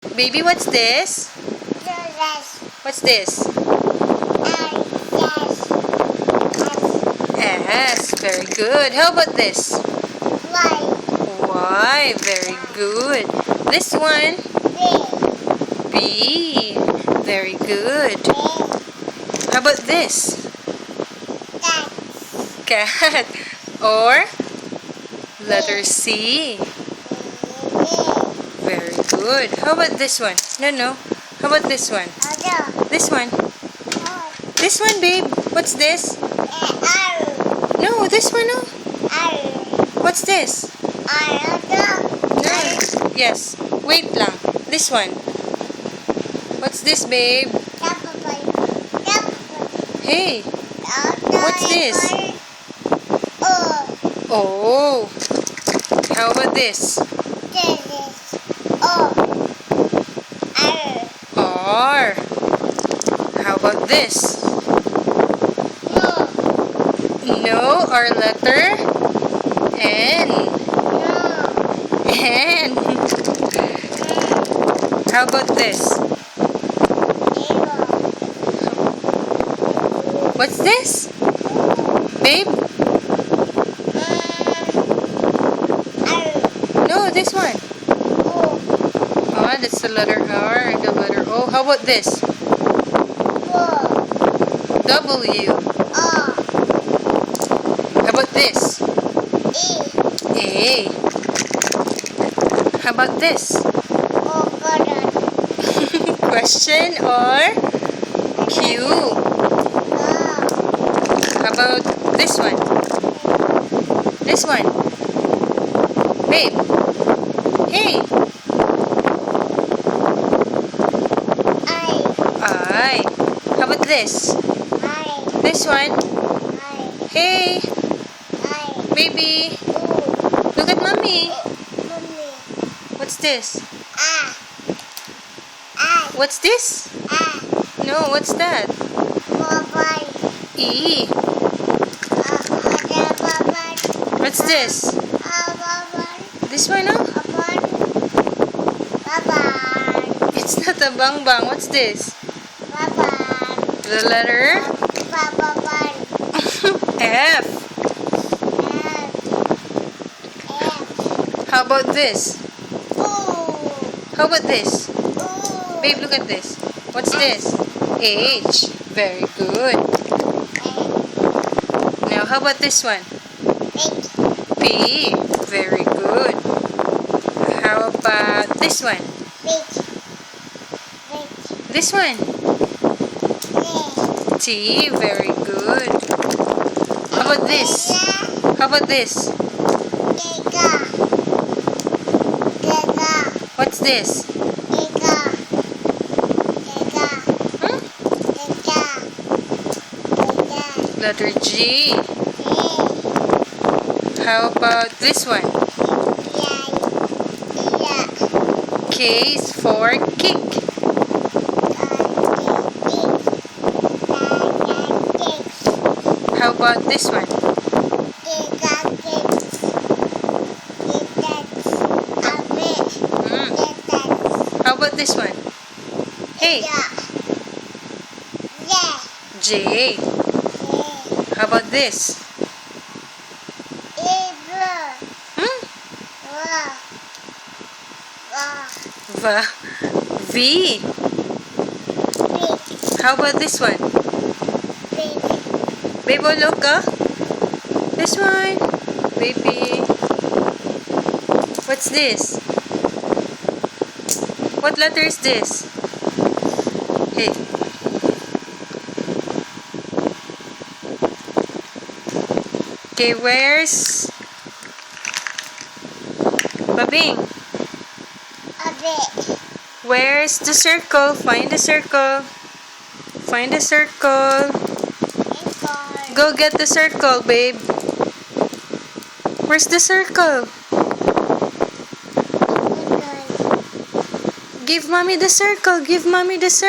Baby, what's this? What's this? S. Very good. How about this? Y. Very good. This one? B. Very good. How about this? Cat. Or letter C. Very good. How about this one? No. How about this one? This one. This one, babe. What's this? No, this one, no. What's this? No. Yes. Wait lang. This one. What's this, babe? Hey. What's this? Oh. How about this? R. How about this? No, our letter N. N. How about this? What's this? Babe? No, this one. Oh, that's the letter R and the letter O. How about this? W. How about this? A. How about this? Question or Q? How about this one? This one? Babe? Hey! I. How about this? This one? Hey! Baby! Look at mommy! What's this? What's this? No, what's that? E. What's this? This one, no? It's not a bang bang. What's this? The letter? F. How about this? How about this? Babe, look at this. What's this? H. Very good. Now, how about this one? P. Very good. How about this one? This one? T. Very good. How about this? How about this? What's this? Letter G. How about this one? K is for kick. How about this one? How about this one? Hey. J. How about this? V. How about this one? Babe, oh, look, this one. Baby. What's this? What letter is this? Hey. Okay, where's Babing? Where's the circle? Find the circle. Find the circle. Go get the circle, babe. Where's the circle? Give mommy the circle. Give mommy the circle.